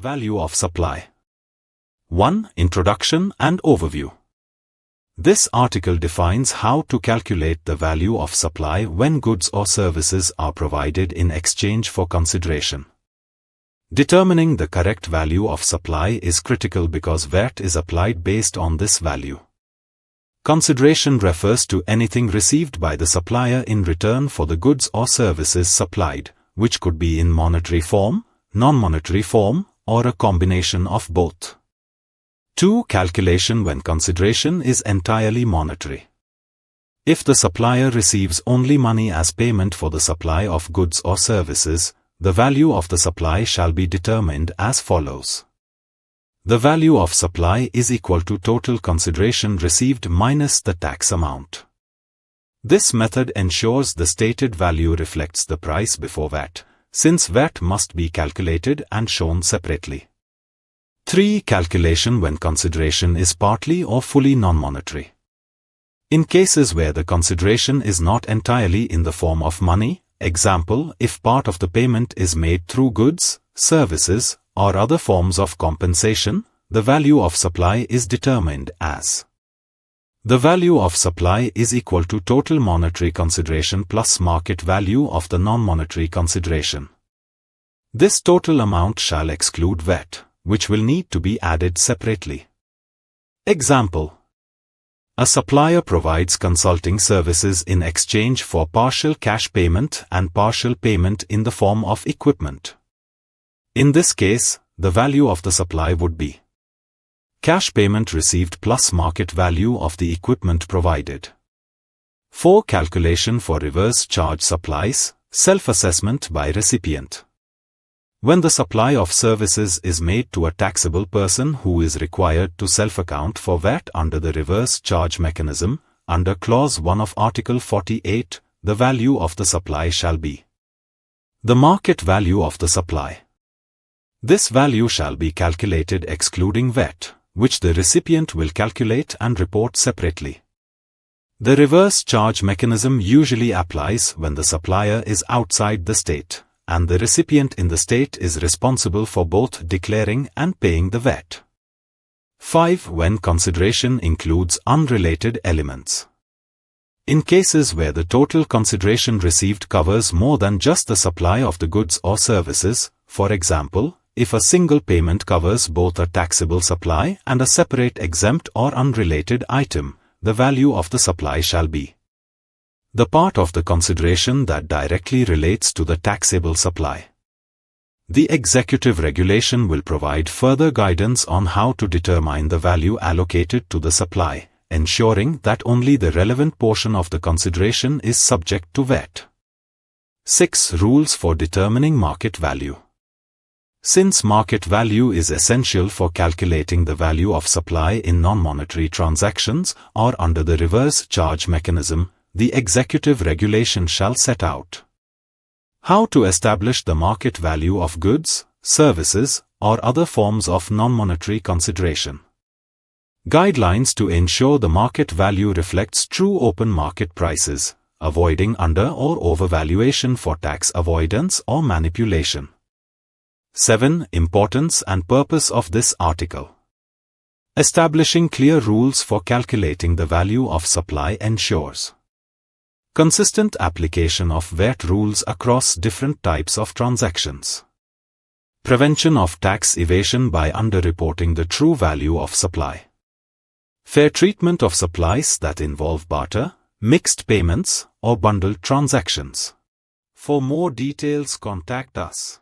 Value of supply. 1. Introduction and overview. This article defines how to calculate the value of supply when goods or services are provided in exchange for consideration. Determining the correct value of supply is critical because VAT is applied based on this value. Consideration refers to anything received by the supplier in return for the goods or services supplied, which could be in monetary form, non-monetary form, or a combination of both. 2. Calculation when consideration is entirely monetary. If the supplier receives only money as payment for the supply of goods or services, the value of the supply shall be determined as follows. The value of supply is equal to total consideration received minus the tax amount. This method ensures the stated value reflects the price before VAT, since VAT must be calculated and shown separately. 3. Calculation when consideration is partly or fully non-monetary. In cases where the consideration is not entirely in the form of money, example, if part of the payment is made through goods, services, or other forms of compensation, the value of supply is determined as. The value of supply is equal to total monetary consideration plus market value of the non-monetary consideration. This total amount shall exclude VAT, which will need to be added separately. Example. A supplier provides consulting services in exchange for partial cash payment and partial payment in the form of equipment. In this case, the value of the supply would be cash payment received plus market value of the equipment provided. 4. Calculation for reverse charge supplies, self-assessment by recipient. When the supply of services is made to a taxable person who is required to self-account for VAT under the reverse charge mechanism, under Clause 1 of Article 48, the value of the supply shall be the market value of the supply. This value shall be calculated excluding VAT, which the recipient will calculate and report separately. The reverse charge mechanism usually applies when the supplier is outside the state, and the recipient in the state is responsible for both declaring and paying the VAT. 5. When consideration includes unrelated elements. In cases where the total consideration received covers more than just the supply of the goods or services, for example, if a single payment covers both a taxable supply and a separate exempt or unrelated item, the value of the supply shall be the part of the consideration that directly relates to the taxable supply. The executive regulation will provide further guidance on how to determine the value allocated to the supply, ensuring that only the relevant portion of the consideration is subject to VAT. 6. Rules for determining market value. Since market value is essential for calculating the value of supply in non-monetary transactions or under the reverse charge mechanism, the executive regulation shall set out how to establish the market value of goods, services, or other forms of non-monetary consideration. Guidelines to ensure the market value reflects true open market prices, avoiding under or overvaluation for tax avoidance or manipulation. 7. Importance and purpose of this article. Establishing clear rules for calculating the value of supply ensures consistent application of VAT rules across different types of transactions. Prevention of tax evasion by underreporting the true value of supply. Fair treatment of supplies that involve barter, mixed payments, or bundled transactions. For more details, contact us.